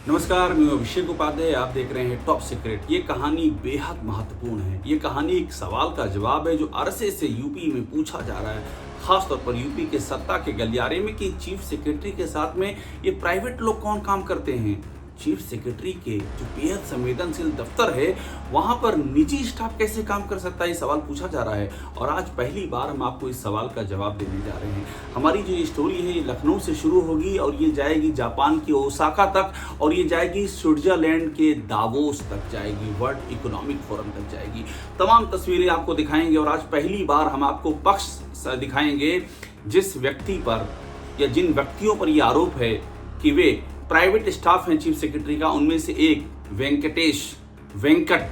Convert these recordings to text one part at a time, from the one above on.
नमस्कार, मैं अभिषेक उपाध्याय। आप देख रहे हैं टॉप सीक्रेट। ये कहानी बेहद महत्वपूर्ण है। ये कहानी एक सवाल का जवाब है जो अरसे से यूपी में पूछा जा रहा है, खासतौर पर यूपी के सत्ता के गलियारे में कि चीफ सेक्रेटरी के साथ में ये प्राइवेट लोग कौन काम करते हैं। चीफ सेक्रेटरी के जो बेहद संवेदनशील दफ्तर है वहां पर निजी स्टाफ कैसे काम कर सकता है, ये सवाल पूछा जा रहा है। और आज पहली बार हम आपको इस सवाल का जवाब देने जा रहे हैं। हमारी जो ये स्टोरी है ये लखनऊ से शुरू होगी और ये जाएगी जापान की ओसाका तक और ये जाएगी स्विट्जरलैंड के दावोस तक जाएगी, वर्ल्ड इकोनॉमिक फोरम तक जाएगी। तमाम तस्वीरें आपको दिखाएंगे और आज पहली बार हम आपको पक्ष दिखाएंगे जिस व्यक्ति पर या जिन व्यक्तियों पर यह आरोप है कि वे प्राइवेट स्टाफ हैं चीफ सेक्रेटरी का। उनमें से एक वेंकट,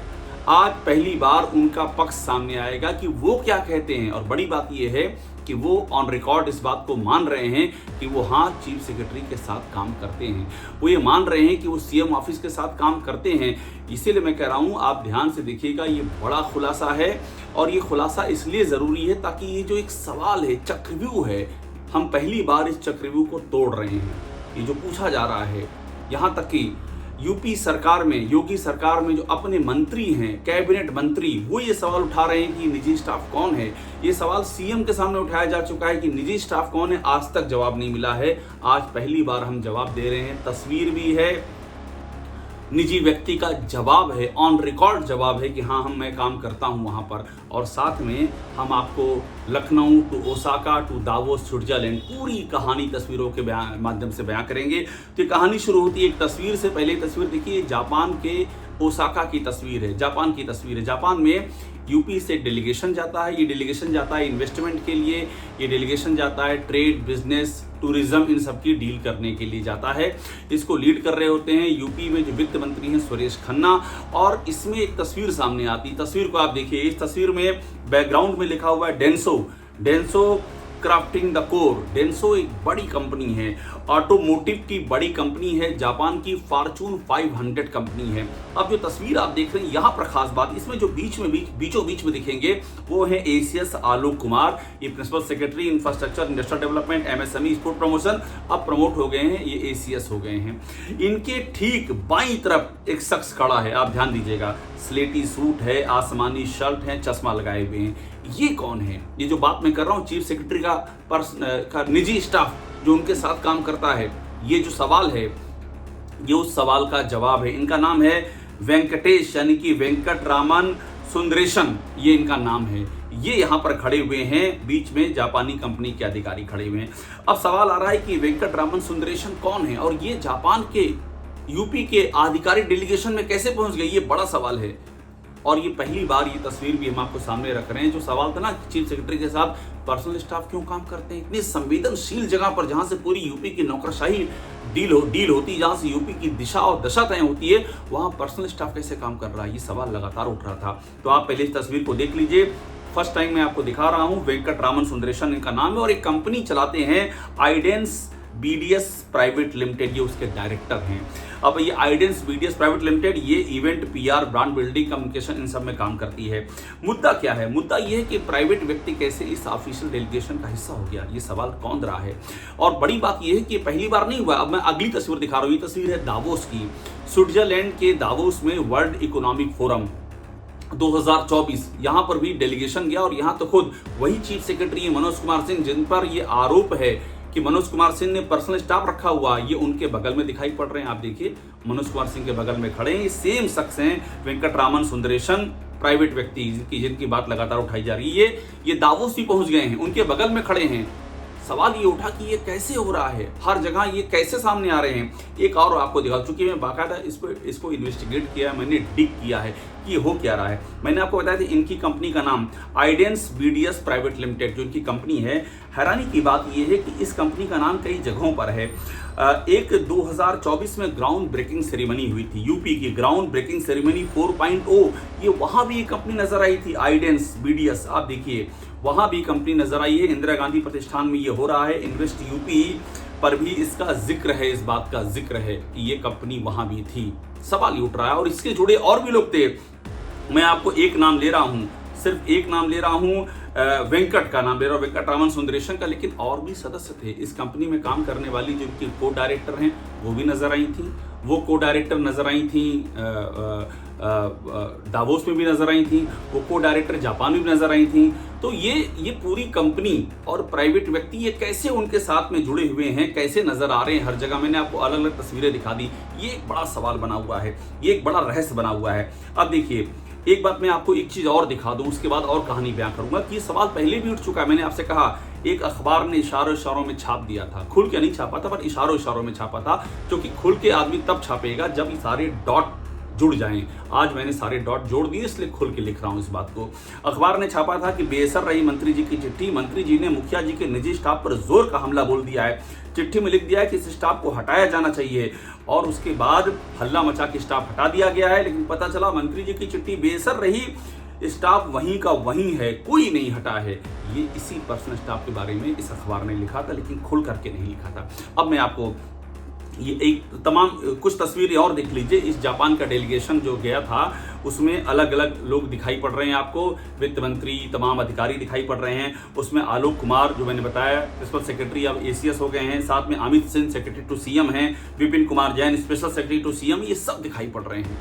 आज पहली बार उनका पक्ष सामने आएगा कि वो क्या कहते हैं। और बड़ी बात यह है कि वो ऑन रिकॉर्ड इस बात को मान रहे हैं कि वो चीफ सेक्रेटरी के साथ काम करते हैं। वो ये मान रहे हैं कि वो सीएम ऑफिस के साथ काम करते हैं। इसीलिए मैं कह रहा हूँ, आप ध्यान से देखिएगा, ये बड़ा खुलासा है और ये खुलासा इसलिए ज़रूरी है ताकि ये जो एक सवाल है, चक्रव्यूह है, हम पहली बार इस चक्रव्यूह को तोड़ रहे हैं। ये जो पूछा जा रहा है, यहाँ तक कि यूपी सरकार में, योगी सरकार में जो अपने मंत्री हैं, कैबिनेट मंत्री, वो ये सवाल उठा रहे हैं कि निजी स्टाफ कौन है। ये सवाल सीएम के सामने उठाया जा चुका है कि निजी स्टाफ कौन है, आज तक जवाब नहीं मिला है। आज पहली बार हम जवाब दे रहे हैं। तस्वीर भी है, निजी व्यक्ति का जवाब है, ऑन रिकॉर्ड जवाब है कि हाँ मैं काम करता हूँ वहाँ पर। और साथ में हम आपको Lucknow to Osaka to Davos Switzerland पूरी कहानी तस्वीरों के माध्यम से बयां करेंगे। तो ये कहानी शुरू होती है एक तस्वीर से। पहले तस्वीर देखिए, जापान के ओसाका की तस्वीर है, जापान की तस्वीर है। जापान में यूपी से डेलीगेशन जाता है। ये डेलीगेशन जाता है इन्वेस्टमेंट के लिए, ये डेलीगेशन जाता है ट्रेड, बिजनेस, टूरिज्म, इन सब की डील करने के लिए जाता है। इसको लीड कर रहे होते हैं यूपी में जो वित्त मंत्री हैं सुरेश खन्ना। और इसमें एक तस्वीर सामने आती है। तस्वीर को आप देखिए, इस तस्वीर में बैकग्राउंड में लिखा हुआ है Denso crafting the core. Denso एक बड़ी कंपनी है, ऑटोमोटिव की बड़ी कंपनी है, जापान की फॉर्च्यून 500 कंपनी है। अब जो तस्वीर आप देख रहे हैं यहाँ पर खास बात, इसमें जो बीचों बीच में दिखेंगे वो है एसीएस आलोक कुमार। ये principal secretary infrastructure industrial development MSME export promotion, अब प्रमोट हो गए हैं, ये एसीएस हो गए हैं। इनके ठीक बाईं तरफ एक शख्स खड़ा है, आप ध्यान दीजिएगा, स्लेटी सूट है, आसमानी शर्ट है, चश्मा लगाए हुए हैं। ये कौन है? ये जो बात मैं कर रहा हूँ चीफ सेक्रेटरी का निजी स्टाफ जो उनके साथ काम करता है, ये जो सवाल है ये उस सवाल का जवाब है। इनका नाम है वेंकटेश, यानी कि वेंकट रामन सुंदरेशन, ये इनका नाम है। ये यहाँ पर खड़े हुए हैं, बीच में जापानी कंपनी के अधिकारी खड़े हुए हैं। अब सवाल आ रहा है कि वेंकट रामन सुंदरेशन कौन है और ये जापान के यूपी के आधिकारिक डेलीगेशन में कैसे पहुंच गए, ये बड़ा सवाल है। और ये पहली बार ये तस्वीर भी हम आपको सामने रख रहे हैं। जो सवाल था ना चीफ सेक्रेटरी के साथ पर्सनल स्टाफ क्यों काम करते हैं इतनी संवेदनशील जगह पर, जहां से पूरी यूपी की नौकरशाही डील होती है, जहां से यूपी की दिशा और दशा तय होती है, वहां पर्सनल स्टाफ कैसे काम कर रहा है, ये सवाल लगातार उठ रहा था। तो आप पहले इस तस्वीर को देख लीजिए। फर्स्ट टाइम मैं आपको दिखा रहा हूं, वेंकट रामन सुंदरेशन इनका नाम है और एक कंपनी चलाते हैं आइडेंस बीडीएस प्राइवेट लिमिटेड, ये उसके डायरेक्टर हैं। अब ये आइडेंस बीडीएस प्राइवेट लिमिटेड ये event, PR, brand building, communication, इन सब में काम करती है। मुद्दा क्या है? मुद्दा ये है कि प्राइवेट व्यक्ति कैसे इस ऑफिशियल डेलीगेशन का हिस्सा हो गया, ये सवाल कौन रहा है। और बड़ी बात ये है कि पहली बार नहीं हुआ। अब मैं अगली तस्वीर दिखा रहा हूँ, ये तस्वीर है दावोस की, स्विट्जरलैंड के दावोस में वर्ल्ड इकोनॉमिक फोरम 2024, यहाँ पर भी डेलीगेशन गया और यहाँ तो खुद वही चीफ सेक्रेटरी मनोज कुमार सिंह, जिन पर ये आरोप है कि मनोज कुमार सिंह ने पर्सनल स्टाफ रखा हुआ, ये उनके बगल में दिखाई पड़ रहे हैं। आप देखिए, मनोज कुमार सिंह के बगल में खड़े हैं, ये सेम शख्स हैं वेंकट रामन सुंदरेशन, प्राइवेट व्यक्ति जिनकी बात लगातार उठाई जा रही है। ये दावोस भी पहुंच गए हैं, उनके बगल में खड़े हैं। सवाल ये उठा कि ये कैसे हो रहा है, हर जगह ये कैसे सामने आ रहे हैं। एक और आपको दिखा, चूंकि मैं बाकायदा इसको इन्वेस्टिगेट किया, मैंने डिग किया है कि ये हो क्या रहा है। मैंने आपको बताया था इनकी कंपनी का नाम आइडेंस बीडीएस प्राइवेट लिमिटेड जो इनकी कंपनी है। हैरानी की बात यह है कि इस कंपनी का नाम कई जगहों पर है। एक 2024 में ग्राउंड ब्रेकिंग सेरेमनी हुई थी, यूपी की ग्राउंड ब्रेकिंग सेरेमनी 4.0, ये वहां भी एक कंपनी नजर आई थी, आइडेंस बीडीएस। आप देखिए, वहां भी कंपनी नजर आई है। इंदिरा गांधी प्रतिष्ठान में ये हो रहा है। इन्वेस्ट यूपी पर भी इसका जिक्र है, इस बात का जिक्र है कि ये कंपनी वहां भी थी। सवाल ये उठ रहा है और इसके जुड़े और भी लोग थे। मैं आपको एक नाम ले रहा हूं, सिर्फ एक नाम ले रहा हूं, वेंकट का नाम ले रहा हूं, वेंकट रामन सुंदरेशन का, लेकिन और भी सदस्य थे इस कंपनी में काम करने वाली। जो इनकी को डायरेक्टर हैं वो भी नजर आई थी वो को डायरेक्टर नजर आई थी दावोस में भी नजर आई थी, वो को डायरेक्टर जापान में भी नजर आई थी। तो ये पूरी कंपनी और प्राइवेट व्यक्ति ये कैसे उनके साथ में जुड़े हुए हैं, कैसे नजर आ रहे हैं हर जगह। मैंने आपको अलग अलग तस्वीरें दिखा दी। ये एक बड़ा सवाल बना हुआ है, ये एक बड़ा रहस्य बना हुआ है। अब देखिए, एक बात मैं आपको एक चीज और दिखा दूं, उसके बाद और कहानी बयां करूंगा कि ये सवाल पहले भी उठ चुका है। मैंने आपसे कहा एक अखबार ने इशारों में छाप दिया था, खुल के नहीं छापा था पर इशारों में छापा था, क्योंकि खुल के आदमी तब छापेगा जब ये सारे डॉट जुड़ जाएं। आज मैंने सारे डॉट जोड़ दिए, इसलिए खुल के लिख रहा हूं इस बात को। अखबार ने छापा था कि बेअसर रही मंत्री जी की चिट्ठी, मंत्री जी ने मुखिया जी के निजी स्टाफ पर जोर का हमला बोल दिया है। चिट्ठी में लिख दिया है कि इस स्टाफ को हटाया जाना चाहिए, और उसके बाद हल्ला मचा के स्टाफ हटा दिया गया है। लेकिन पता चला मंत्री जी की चिट्ठी बेअसर रही, स्टाफ वहीं का वहीं है, कोई नहीं हटा है। ये इसी पर्सनल स्टाफ के बारे में इस अखबार ने लिखा था, लेकिन खुल करके नहीं लिखा था। अब मैं आपको ये एक तमाम कुछ तस्वीरें और देख लीजिए। इस जापान का डेलीगेशन जो गया था उसमें अलग अलग लोग दिखाई पड़ रहे हैं आपको, वित्त मंत्री, तमाम अधिकारी दिखाई पड़ रहे हैं। उसमें आलोक कुमार जो मैंने बताया प्रिंसिपल सेक्रेटरी अब एसीएस हो गए हैं, साथ में Amit Singh secretary to CM हैं, Vipin Kumar Jain special secretary to CM, ये सब दिखाई पड़ रहे हैं।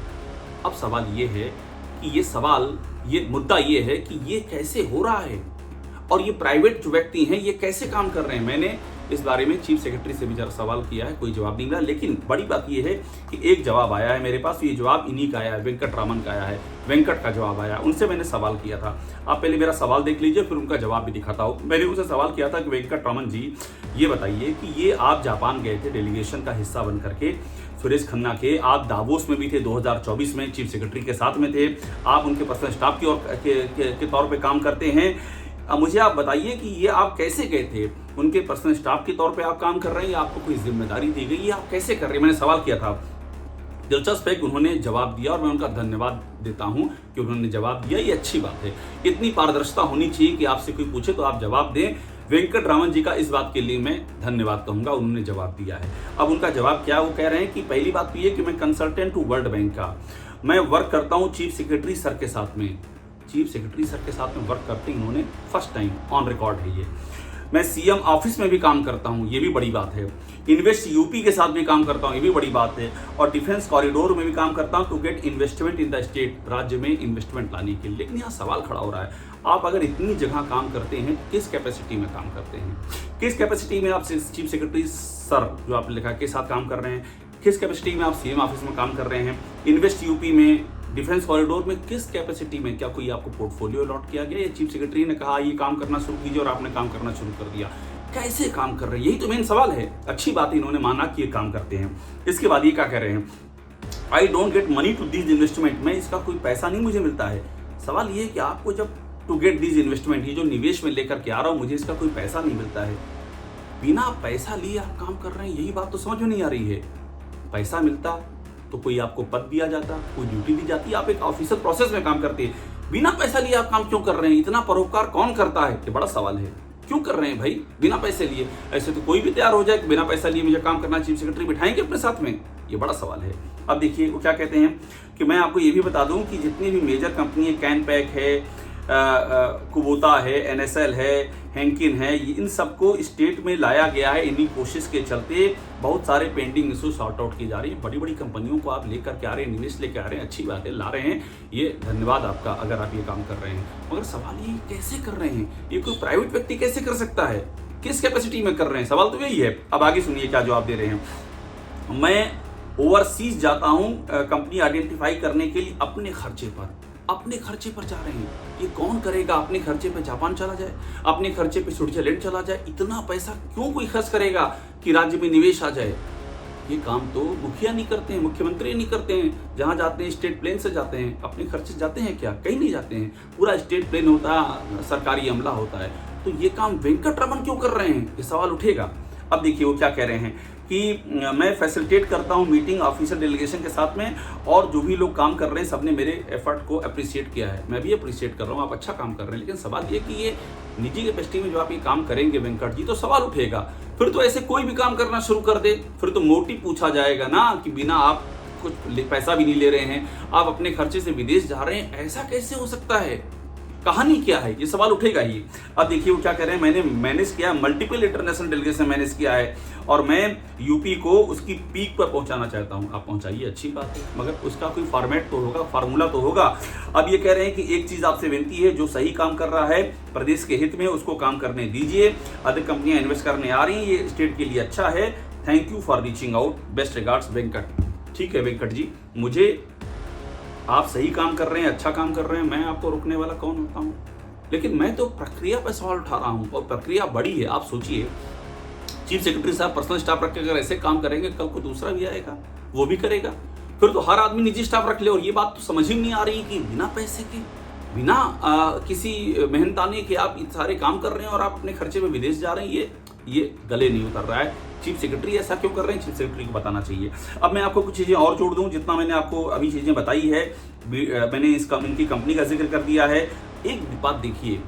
अब सवाल ये है कि ये मुद्दा ये है कि ये कैसे हो रहा है और ये प्राइवेट जो व्यक्ति हैं ये कैसे काम कर रहे हैं। मैंने इस बारे में चीफ सेक्रेटरी से भी जरा सवाल किया है, कोई जवाब नहीं मिला। लेकिन बड़ी बात यह है कि एक जवाब आया है मेरे पास, ये जवाब इन्हीं का आया है, वेंकट रामन का आया है, वेंकट का जवाब आया। उनसे मैंने सवाल किया था, आप पहले मेरा सवाल देख लीजिए फिर उनका जवाब भी दिखाता हूँ। मैंने उनसे सवाल किया था कि वेंकट रामन जी ये बताइए कि ये आप जापान गए थे डेलीगेशन का हिस्सा बन करके, सुरेश खन्ना के, आप दावोस में भी थे 2024 में, चीफ सेक्रेटरी के साथ में थे, आप उनके पर्सनल स्टाफ के तौर पर काम करते हैं। अब मुझे आप बताइए कि ये आप कैसे गए थे, उनके पर्सनल स्टाफ के तौर पे आप काम कर रहे हैं या आपको कोई जिम्मेदारी दी गई, ये आप कैसे कर रहे हैं, मैंने सवाल किया था। दिलचस्प है कि उन्होंने जवाब दिया और मैं उनका धन्यवाद देता हूं कि उन्होंने जवाब दिया, ये अच्छी बात है। इतनी पारदर्शिता होनी चाहिए कि आपसे कोई पूछे तो आप जवाब दें। वेंकट रामन जी का इस बात के लिए मैं धन्यवाद कहूंगा, उन्होंने जवाब दिया है। अब उनका जवाब क्या, वो कह रहे हैं कि पहली बात तो ये कि मैं कंसल्टेंट हूँ वर्ल्ड बैंक का, मैं वर्क करता हूँ चीफ सेक्रेटरी सर के साथ में, चीफ सेक्रेटरी सर के साथ में वर्क करते हैं इन्होंने, फर्स्ट टाइम ऑन रिकॉर्ड है ये। मैं सीएम ऑफिस में भी काम करता हूं, ये भी बड़ी बात है। इन्वेस्ट यूपी के साथ भी काम करता हूं, ये भी बड़ी बात है। और डिफेंस कॉरिडोर में भी काम करता हूं to get investment in the state, राज्य में इन्वेस्टमेंट लाने के लिए। लेकिन यहाँ सवाल खड़ा हो रहा है, आप अगर इतनी जगह काम करते हैं किस कैपेसिटी में काम करते हैं, किस कैपेसिटी में आप चीफ सेक्रेटरी सर जो आपने लिखा के साथ काम कर रहे हैं, किस कैपेसिटी में आप सीएम ऑफिस में काम कर रहे हैं, इन्वेस्ट यूपी में, डिफेंस कॉरिडोर में, किस कैपेसिटी में, क्या कोई आपको पोर्टफोलियो अलॉट किया गया या चीफ सेक्रेटरी ने कहा ये काम करना शुरू कीजिए और आपने काम करना शुरू कर दिया, कैसे काम कर रहे हैं, यही तो मेन सवाल है। अच्छी बात इन्होंने माना कि ये काम करते हैं। इसके बाद ये क्या कह रहे हैं, I don't get money to this investment, मैं इसका कोई पैसा नहीं मुझे मिलता है। सवाल ये है कि आपको जब टू गेट दिस इन्वेस्टमेंट, ये जो निवेश में लेकर के आ रहा हूँ, मुझे इसका कोई पैसा नहीं मिलता है, बिना पैसा लिए आप काम कर रहे हैं, यही बात तो समझ में नहीं आ रही है। पैसा मिलता तो कोई आपको पद दिया जाता, कोई ड्यूटी दी जाती, आप एक ऑफिशियल प्रोसेस में काम करते हैं, बिना पैसा लिए आप काम क्यों कर रहे हैं, इतना परोपकार कौन करता है, ये बड़ा सवाल है। क्यों कर रहे हैं भाई बिना पैसे लिए? ऐसे तो कोई भी तैयार हो जाए कि बिना पैसा लिए मुझे काम करना, चीफ सेक्रेटरी बिठाएंगे अपने साथ में, ये बड़ा सवाल है। अब देखिए वो क्या कहते हैं कि मैं आपको ये भी बता दूं कि जितनी भी मेजर कंपनी है, कैनपैक है, कुबोता है, एनएसएल है, हैंकिन है, इन सबको स्टेट में लाया गया है। इन्हीं कोशिश के चलते बहुत सारे पेंडिंग इशू सॉर्ट आउट की जा रही है। बड़ी बड़ी कंपनियों को आप लेकर के आ रहे हैं, निवेश लेके आ रहे हैं, अच्छी बात है, ला रहे हैं, ये धन्यवाद आपका अगर आप ये काम कर रहे हैं। मगर सवाल ये कैसे कर रहे हैं, ये कोई प्राइवेट व्यक्ति कैसे कर सकता है, किस कैपेसिटी में कर रहे हैं, सवाल तो यही है। अब आगे सुनिए क्या जवाब दे रहे हैं। मैं ओवरसीज जाता हूँ कंपनी आइडेंटिफाई करने के लिए अपने खर्चे पर जा रहे हैं। ये कौन करेगा, अपने खर्चे पे जापान चला जाए, अपने खर्चे पे स्विट्जरलैंड चला जाए, इतना पैसा क्यों कोई खर्च करेगा कि राज्य में निवेश आ जाए। ये काम तो मुखिया नहीं करते हैं, मुख्यमंत्री नहीं करते हैं। जहाँ जाते हैं स्टेट प्लेन से जाते हैं, अपने खर्चे जाते हैं क्या, कहीं नहीं जाते हैं, पूरा स्टेट प्लेन होता है, सरकारी अमला होता है। तो ये काम वेंकट रमन क्यों कर रहे हैं, ये सवाल उठेगा। अब देखिए वो क्या कह रहे हैं कि मैं फैसिलिटेट करता हूं मीटिंग ऑफिसर डेलीगेशन के साथ में, और जो भी लोग काम कर रहे हैं सबने मेरे एफर्ट को अप्रिशिएट किया है, मैं भी अप्रिशिएट कर रहा हूं, आप अच्छा काम कर रहे हैं। लेकिन सवाल ये कि ये निजी कैपेसिटी में जो आप ये काम करेंगे वेंकट जी, तो सवाल उठेगा फिर तो ऐसे कोई भी काम करना शुरू कर दे, फिर तो मोटिव पूछा जाएगा ना कि बिना आप कुछ पैसा भी नहीं ले रहे हैं, आप अपने खर्चे से विदेश जा रहे हैं, ऐसा कैसे हो सकता है। कहानी क्या है, ये सवाल उठेगा ही। अब देखिए वो क्या कह रहे हैं, मैंने मैनेज किया, मल्टीपल इंटरनेशनल डेलीगेशन मैनेज किया है और मैं यूपी को उसकी पीक पर पहुंचाना चाहता हूं। आप पहुंचाइए, अच्छी बात है, मगर उसका कोई फॉर्मेट तो होगा, फार्मूला तो होगा। अब ये कह रहे हैं कि एक चीज आपसे विनती है, जो सही काम कर रहा है प्रदेश के हित में उसको काम करने दीजिए। अधिक कंपनियां इन्वेस्ट करने आ रही हैं, ये स्टेट के लिए अच्छा है। Thank you for reaching out, best regards Venkat. ठीक है वेंकट जी, मुझे आप सही काम कर रहे हैं, अच्छा काम कर रहे हैं, मैं आपको रोकने वाला कौन होता हूं? लेकिन मैं तो प्रक्रिया पर सवाल उठा रहा हूं और प्रक्रिया बड़ी है। आप सोचिए, चीफ सेक्रेटरी साहब पर्सनल स्टाफ रख के अगर ऐसे काम करेंगे, कल को दूसरा भी आएगा, वो भी करेगा, फिर तो हर आदमी निजी स्टाफ रख ले। और ये बात तो समझ ही नहीं आ रही कि बिना पैसे के, बिना किसी मेहनताने के आप सारे काम कर रहे हैं और आप अपने खर्चे में विदेश जा रहे हैं, ये गले नहीं उतर रहा है। चीफ सेक्रेटरी ऐसा क्यों कर रहे हैं, चीफ सेक्रेटरी को बताना चाहिए। अब मैं आपको कुछ चीजें और जोड़ दूं, जितना मैंने आपको अभी चीजें बताई है, मैंने इनकी कंपनी का जिक्र कर दिया है। एक बात देखिए,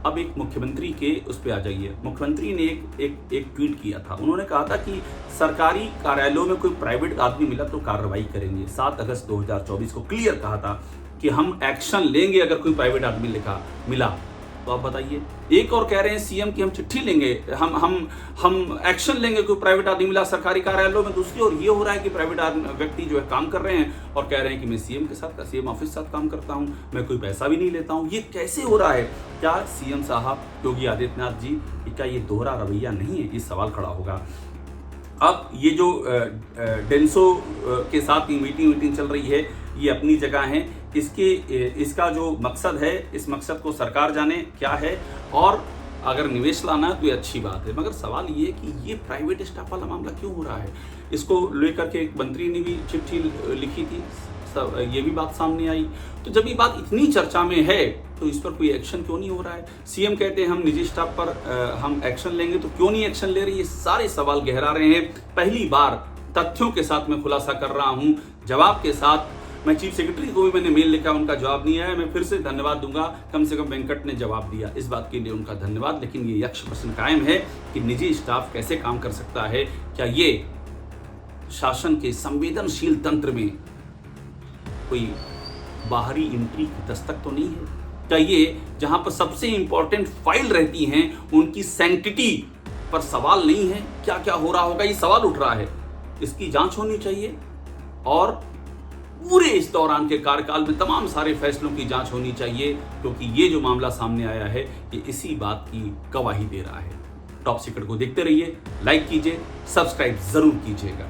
अब एक मुख्यमंत्री के उस पर आ जाइए। मुख्यमंत्री ने एक ट्वीट किया था, उन्होंने कहा था कि सरकारी कार्यालयों में कोई प्राइवेट आदमी मिला तो कार्रवाई करेंगे। 7 अगस्त 2024 को क्लियर कहा था कि हम एक्शन लेंगे अगर कोई प्राइवेट आदमी मिला। तो आप बताइए, एक और कह रहे हैं सीएम की हम चिट्ठी लेंगे, हम एक्शन लेंगे कोई प्राइवेट आदमी मिला सरकारी कार्यालयों में। दूसरी ओर ये हो रहा है कि प्राइवेट व्यक्ति जो है काम कर रहे हैं और कह रहे हैं कि मैं सीएम ऑफिस के साथ काम करता हूं, मैं कोई पैसा भी नहीं लेता हूं। ये कैसे हो रहा है? क्या सीएम साहब योगी आदित्यनाथ जी, क्या ये दोहरा रवैया नहीं है? ये सवाल खड़ा होगा। अब ये जो डेंसो के साथ मीटिंग चल रही है, ये अपनी जगह है। इसका जो मकसद है, इस मकसद को सरकार जाने क्या है, और अगर निवेश लाना है तो ये अच्छी बात है। मगर सवाल ये है कि ये प्राइवेट स्टाफ वाला मामला क्यों हो रहा है? इसको लेकर के एक मंत्री ने भी चिट्ठी लिखी थी, ये भी बात सामने आई। तो जब ये बात इतनी चर्चा में है तो इस पर कोई एक्शन क्यों नहीं हो रहा है? सीएम कहते हैं हम निजी स्टाफ पर हम एक्शन लेंगे, तो क्यों नहीं एक्शन ले रही? ये सारे सवाल गहरा रहे हैं। पहली बार तथ्यों के साथ मैं खुलासा कर रहा हूं, जवाब के साथ। मैं चीफ सेक्रेटरी को भी मैंने मेल लिखा, उनका जवाब नहीं आया। मैं फिर से धन्यवाद दूंगा, कम से कम वेंकट ने जवाब दिया, इस बात के लिए उनका धन्यवाद। लेकिन ये यक्ष प्रश्न कायम है कि निजी स्टाफ कैसे काम कर सकता है? क्या ये शासन के संवेदनशील तंत्र में कोई बाहरी एंट्री की दस्तक तो नहीं है? क्या ये जहां पर सबसे इंपॉर्टेंट फाइल रहती हैं उनकी सैंक्टिटी पर सवाल नहीं है? क्या क्या हो रहा होगा, ये सवाल उठ रहा है। इसकी जांच होनी चाहिए और पूरे इस दौरान के कार्यकाल में तमाम सारे फैसलों की जांच होनी चाहिए, क्योंकि ये जो मामला सामने आया है ये इसी बात की गवाही दे रहा है। टॉप सीक्रेट को देखते रहिए, लाइक कीजिए, सब्सक्राइब जरूर कीजिएगा।